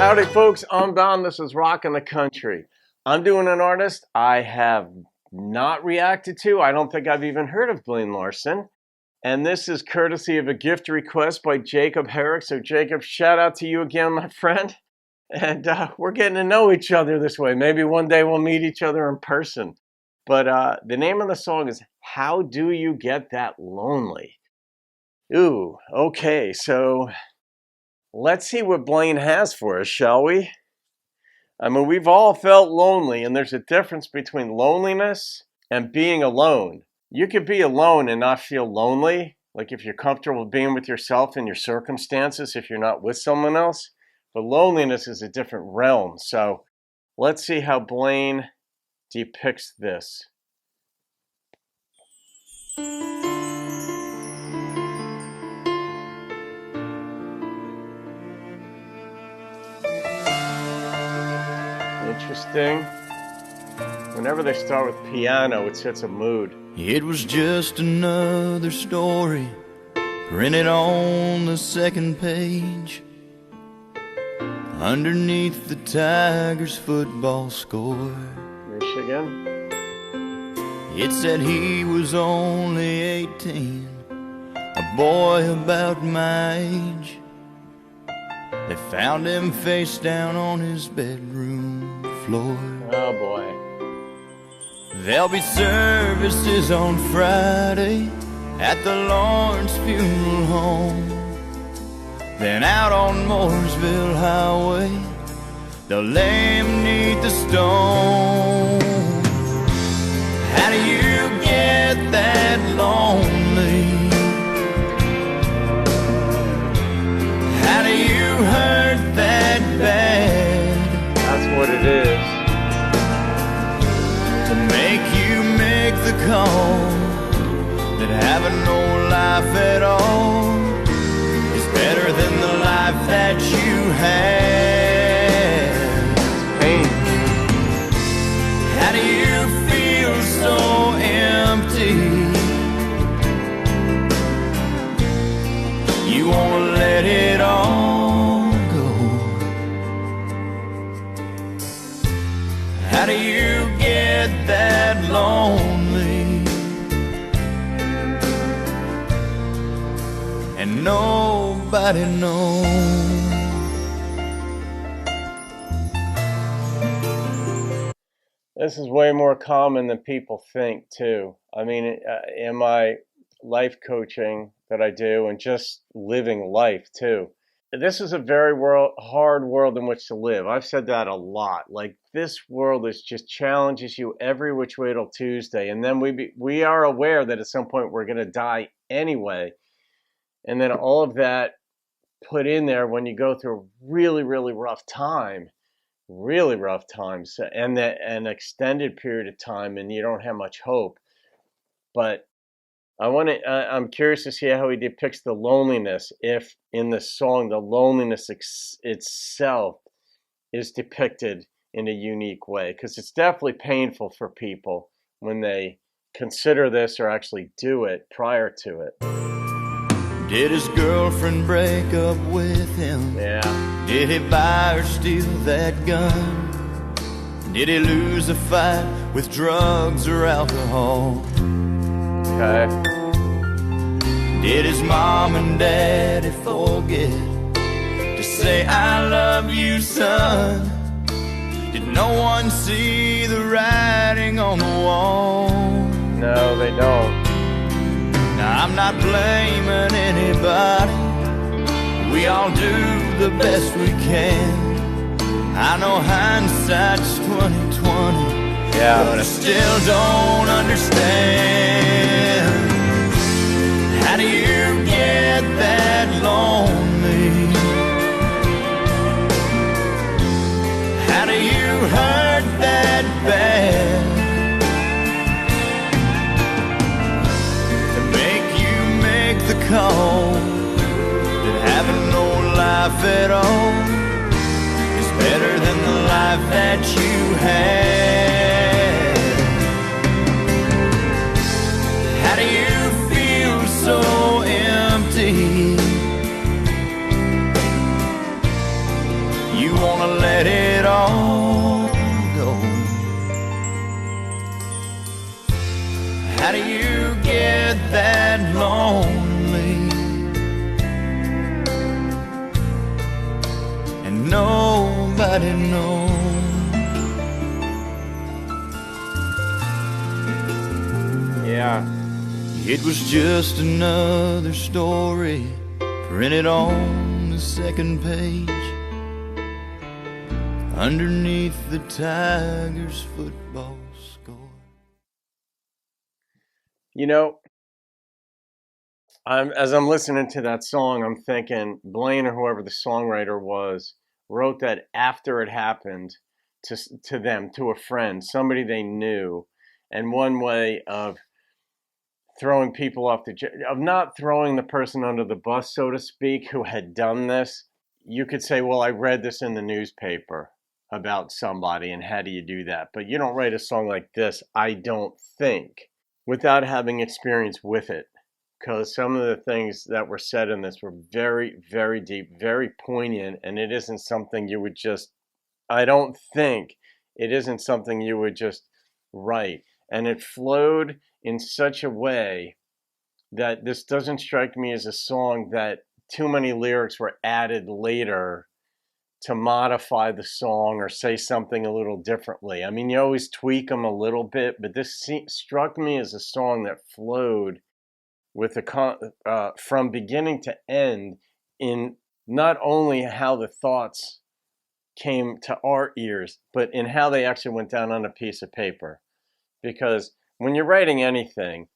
Howdy folks, I'm Don, this is Rockin' the Country. I'm doing an artist I have not reacted to. I don't think I've even heard of Blaine Larson. And this is courtesy of a gift request by Jacob Herricks. So Jacob, shout out to you again, my friend. And we're getting to know each other this way. Maybe one day we'll meet each other in person. But the name of the song is How Do You Get That Lonely? Ooh, okay, so let's see what Blaine has for us, shall we? I mean, we've all felt lonely, and there's a difference between loneliness and being alone. You could be alone and not feel lonely, like if you're comfortable being with yourself and your circumstances, if you're not with someone else. But loneliness is a different realm. So let's see how Blaine depicts this. Interesting. Whenever they start with piano, it sets a mood. It was just another story printed on the second page, underneath the Tigers' football score. Michigan. It said he was only 18, a boy about my age. They found him face down on his bedroom floor. Oh boy. There'll be services on Friday at the Lawrence Funeral Home. Then out on Mooresville Highway, they'll lay him 'neath the stone. How do you get that lonely? How do you hurt that bad? That's what it is. To make you make the call that having no life at all is better than the life that you had. Pain. How do you feel so empty? You wanna let it all go. How do you get that lonely? And nobody knows. This is way more common than people think, too. I mean, in my life coaching that I do and just living life, too. This is a very hard world in which to live. I've said that a lot. Like, this world just challenges you every which way till Tuesday. And then we are aware that at some point we're going to die anyway. And then all of that put in there when you go through a really, really rough time. Really rough times and an extended period of time, and you don't have much hope. But I'm curious to see how he depicts the loneliness, if in the song the loneliness itself is depicted in a unique way, because it's definitely painful for people when they consider this or actually do it prior to it. Did his girlfriend break up with him? Yeah. Did he buy or steal that gun? Did he lose a fight with drugs or alcohol? Okay. Did his mom and daddy forget to say I love you, son? Did no one see the writing on the wall? No, they don't. Now I'm not blaming anybody. We all do the best we can. I know hindsight's 20/20, Yeah. but I still don't understand. How do you get that lonely? How do you hurt that bad? To make you make the call that having no life at all is better than the life that you had. How do you feel so empty? You wanna It was just another story printed on the second page underneath the Tigers' football score. You know, as I'm listening to that song, I'm thinking Blaine or whoever the songwriter was wrote that after it happened to them, to a friend, somebody they knew, and one way of throwing people off of not throwing the person under the bus, so to speak, who had done this. You could say, well, I read this in the newspaper about somebody, and how do you do that? But you don't write a song like this, I don't think, without having experience with it. Because some of the things that were said in this were very, very deep, very poignant, and it isn't something you would just, I don't think it isn't something you would just write. And it flowed in such a way that this doesn't strike me as a song that too many lyrics were added later to modify the song or say something a little differently. I mean, you always tweak them a little bit, but this struck me as a song that flowed with from beginning to end in not only how the thoughts came to our ears, but in how they actually went down on a piece of paper. Because when you're writing anything,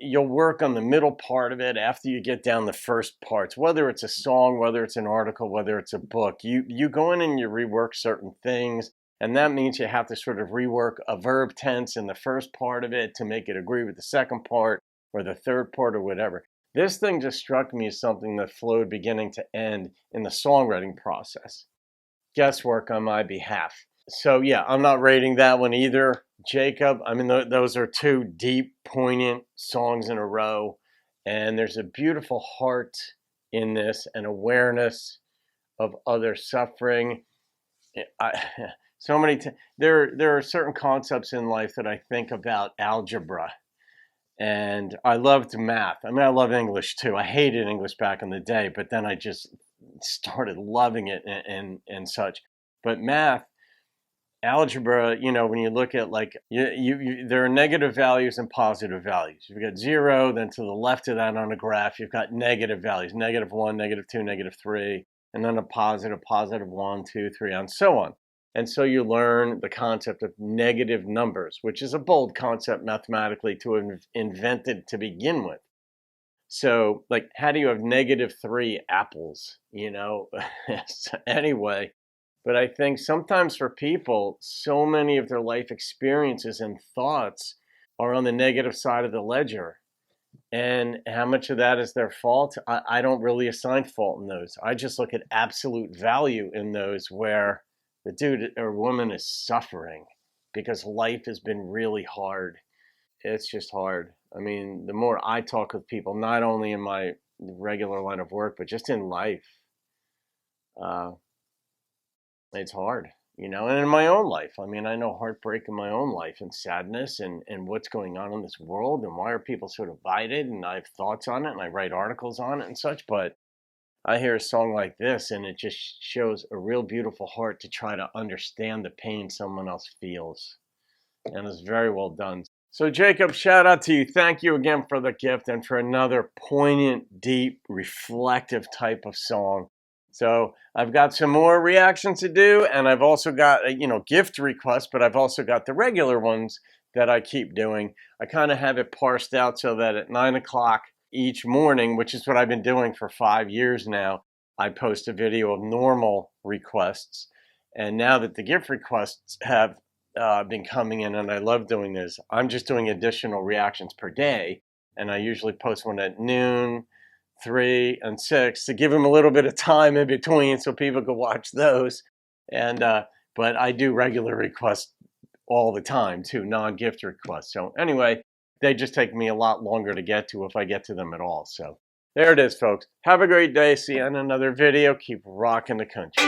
you'll work on the middle part of it after you get down the first parts, whether it's a song, whether it's an article, whether it's a book. You go in and you rework certain things, and that means you have to sort of rework a verb tense in the first part of it to make it agree with the second part or the third part or whatever. This thing just struck me as something that flowed beginning to end in the songwriting process. Guesswork on my behalf. So yeah, I'm not rating that one either, Jacob. I mean, those are two deep, poignant songs in a row, and there's a beautiful heart in this and awareness of other suffering. There are certain concepts in life that I think about algebra, and I loved math. I mean, I love English too. I hated English back in the day, but then I just started loving it and such. But math, algebra, when you look at like there are negative values and positive values. You've got zero, then to the left of that on a graph, you've got negative values, -1, -2, -3, and then a positive, +1, 2, 3, and so on. And so you learn the concept of negative numbers, which is a bold concept mathematically to have invented to begin with. So, like, how do you have -3 apples, Anyway, but I think sometimes for people, so many of their life experiences and thoughts are on the negative side of the ledger. And how much of that is their fault? I don't really assign fault in those. I just look at absolute value in those where the dude or woman is suffering because life has been really hard. It's just hard. I mean, the more I talk with people, not only in my regular line of work, but just in life, it's hard, and in my own life. I mean, I know heartbreak in my own life and sadness and what's going on in this world and why are people so divided, and I have thoughts on it and I write articles on it and such, but I hear a song like this and it just shows a real beautiful heart to try to understand the pain someone else feels. And it's very well done. So Jacob, shout out to you. Thank you again for the gift and for another poignant, deep, reflective type of song. So I've got some more reactions to do, and I've also got, gift requests, but I've also got the regular ones that I keep doing. I kind of have it parsed out so that at 9 o'clock each morning, which is what I've been doing for 5 years now, I post a video of normal requests. And now that the gift requests have been coming in, and I love doing this, I'm just doing additional reactions per day, and I usually post one at noon, 3, and 6 to give them a little bit of time in between so people can watch those. And but I do regular requests all the time too, non-gift requests. So anyway, they just take me a lot longer to get to if I get to them at all. So there it is, folks. Have a great day. See you in another video. Keep rocking the country.